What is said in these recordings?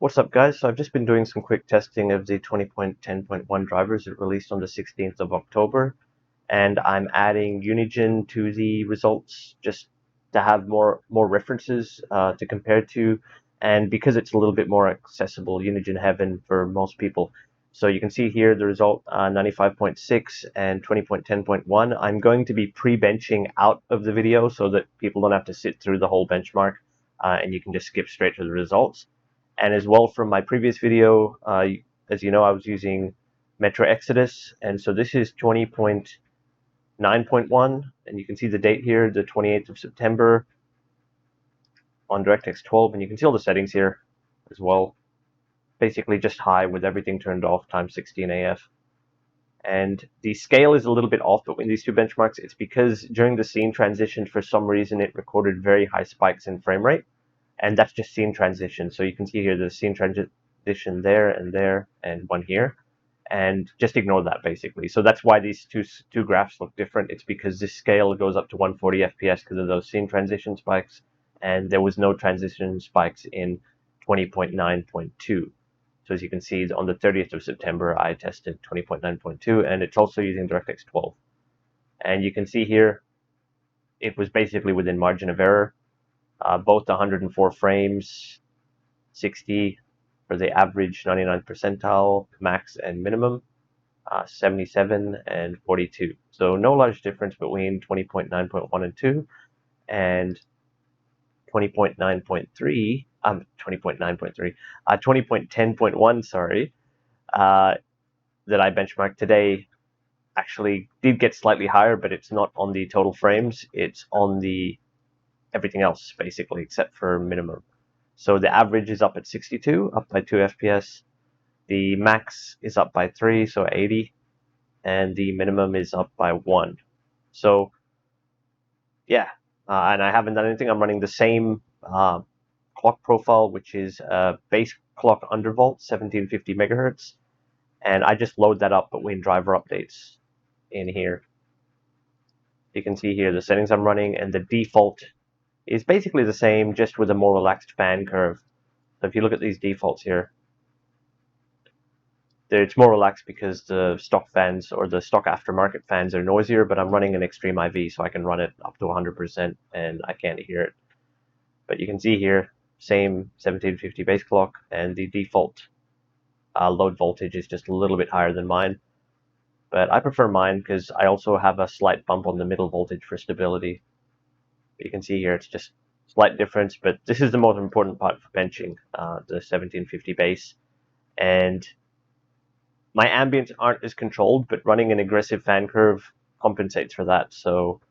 What's up, guys? So I've just been doing some quick testing of the 20.10.1 drivers that released on the 16th of October, and I'm adding Unigen to the results just to have more references to compare to, and because it's a little bit more accessible, Unigen Heaven for most people. So you can see here the result 95.6 and 20.10.1. I'm going to be pre-benching out of the video so that people don't have to sit through the whole benchmark, and you can just skip straight to the results. And as well, from my previous video, as you know, I was using Metro Exodus, and so this is 20.9.1, and you can see the date here, the 28th of September on DirectX 12, and you can see all the settings here as well. Basically just high with everything turned off, times 16 AF. And the scale is a little bit off between these two benchmarks. It's because during the scene transition, for some reason, it recorded very high spikes in frame rate. And that's just scene transition. So you can see here the scene transition there, and one here. And just ignore that, basically. So that's why these two graphs look different. It's because this scale goes up to 140 FPS because of those scene transition spikes. And there was no transition spikes in 20.9.2. So as you can see, on the 30th of September, I tested 20.9.2, and it's also using DirectX 12. And you can see here, it was basically within margin of error. Both 104 frames, 60 for the average 99th percentile, max and minimum, 77 and 42. So no large difference between 20.9.1 and 2 and 20.9.3, 20.10.1, sorry, that I benchmarked today actually did get slightly higher, but it's not on the total frames, it's on the everything else, basically, except for minimum. So the average is up at 62, up by 2 FPS. The max is up by 3, so 80. And the minimum is up by 1. So, yeah. And I haven't done anything. I'm running the same clock profile, which is base clock undervolt, 1750 megahertz. And I just load that up between driver updates in here. You can see here the settings I'm running, and the default is basically the same, just with a more relaxed fan curve. So if you look at these defaults here, it's more relaxed because the stock fans or the stock aftermarket fans are noisier, but I'm running an Extreme IV, so I can run it up to 100% and I can't hear it. But you can see here, same 1750 base clock, and the default load voltage is just a little bit higher than mine. But I prefer mine because I also have a slight bump on the middle voltage for stability. You can see here it's just slight difference, but this is the most important part for benching, the 1750 base. And my ambients aren't as controlled, but running an aggressive fan curve compensates for that. So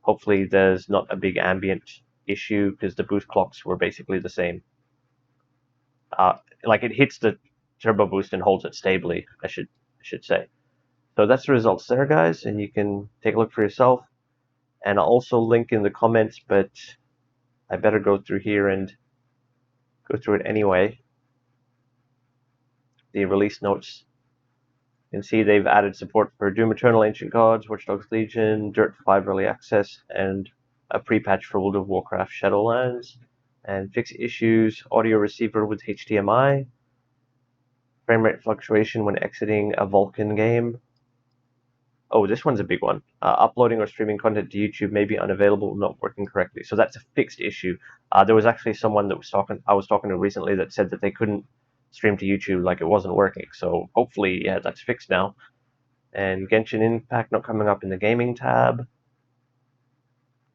hopefully there's not a big ambient issue because the boost clocks were basically the same. Like it hits the turbo boost and holds it stably, I should say. So that's the results there, guys, and you can take a look for yourself. And I'll also link in the comments, but I better go through here and go through it anyway. The release notes. You can see they've added support for Doom Eternal, Ancient Gods, Watch Dogs Legion, Dirt 5 Early Access, and a pre-patch for World of Warcraft Shadowlands. And fix issues, audio receiver with HDMI, frame rate fluctuation when exiting a Vulkan game. Oh, this one's a big one. Uploading or streaming content to YouTube may be unavailable, not working correctly. So that's a fixed issue. There was actually someone that I was talking to recently that said that they couldn't stream to YouTube, like it wasn't working. So hopefully, yeah, that's fixed now. And Genshin Impact not coming up in the gaming tab.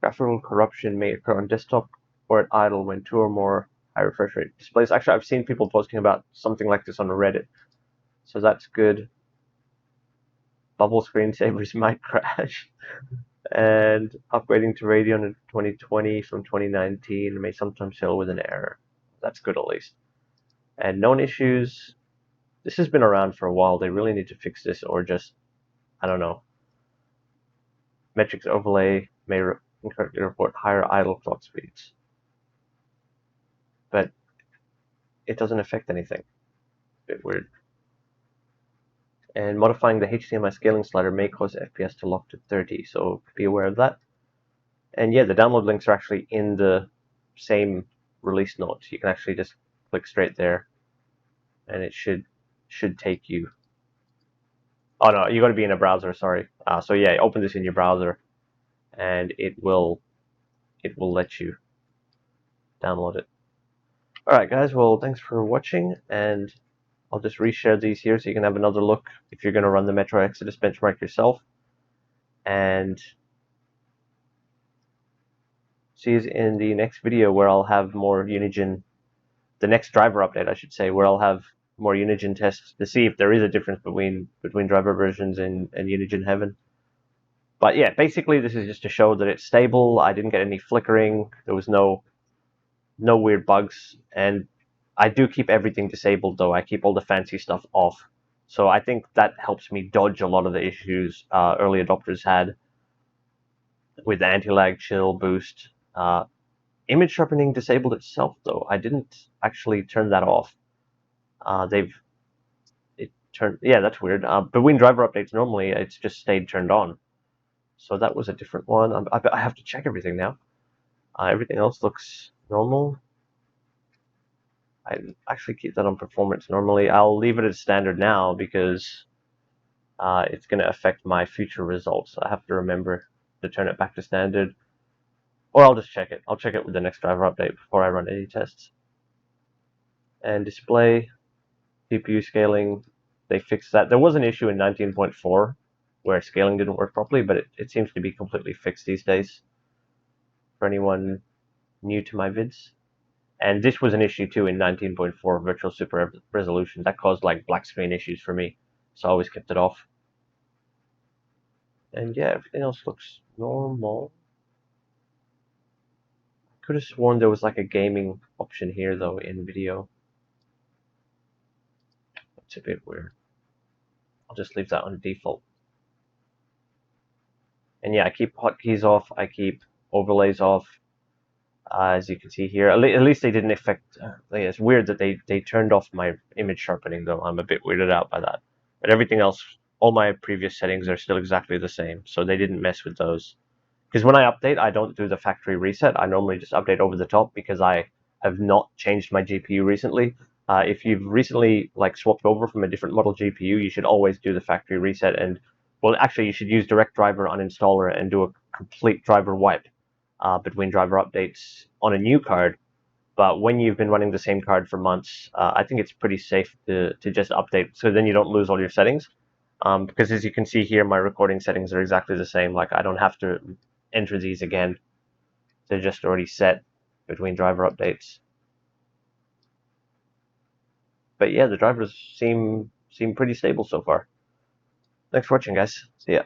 Graphical corruption may occur on desktop or at idle when 2 or more high refresh rate displays. Actually, I've seen people posting about something like this on Reddit. So that's good. Bubble screensavers might crash. And upgrading to Radeon in 2020 from 2019 may sometimes fail with an error. That's good, at least. And known issues. This has been around for a while. They really need to fix this, or just, I don't know. Metrics overlay may incorrectly report higher idle clock speeds. But it doesn't affect anything. A bit weird. And modifying the HDMI scaling slider may cause FPS to lock to 30, so be aware of that. And yeah, the download links are actually in the same release notes. You can actually just click straight there and it should take you. Oh no, you got to be in a browser. Sorry. So yeah, open this in your browser, and it will let you download it. All right, guys. Well, thanks for watching, and I'll just reshare these here so you can have another look if you're going to run the Metro Exodus benchmark yourself. And see you in the next video where I'll have more Unigine, the next driver update, I should say, where I'll have more Unigine tests to see if there is a difference between driver versions and Unigine Heaven. But yeah, basically this is just to show that it's stable. I didn't get any flickering. There was no weird bugs, and I do keep everything disabled though. I keep all the fancy stuff off. So I think that helps me dodge a lot of the issues early adopters had with anti-lag, chill, boost. Image sharpening disabled itself though. I didn't actually turn that off. Yeah, that's weird. Between driver updates, normally it's just stayed turned on. So that was a different one. I have to check everything now. Everything else looks normal. I actually keep that on performance normally. I'll leave it as standard now because it's going to affect my future results. I have to remember to turn it back to standard. Or I'll just check it. I'll check it with the next driver update before I run any tests. And display, CPU scaling, they fixed that. There was an issue in 19.4 where scaling didn't work properly, but it seems to be completely fixed these days for anyone new to my vids. And this was an issue too in 19.4 virtual super resolution. That caused like black screen issues for me, so I always kept it off. And yeah, everything else looks normal. I could have sworn there was like a gaming option here though in video. It's a bit weird. I'll just leave that on default. And yeah, I keep hotkeys off. I keep overlays off. As you can see here, at least they didn't affect. It's weird that they turned off my image sharpening though. I'm a bit weirded out by that. But everything else, all my previous settings are still exactly the same, so they didn't mess with those. Because when I update, I don't do the factory reset. I normally just update over the top because I have not changed my GPU recently. If you've recently like swapped over from a different model GPU, you should always do the factory reset. And well, actually, you should use direct driver uninstaller and do a complete driver wipe between driver updates on a new card. But when you've been running the same card for months, I think it's pretty safe to just update, so then you don't lose all your settings. Because as you can see here, my recording settings are exactly the same. Like I don't have to enter these again. They're just already set between driver updates. But yeah, the drivers seem pretty stable so far. Thanks for watching, guys. See ya.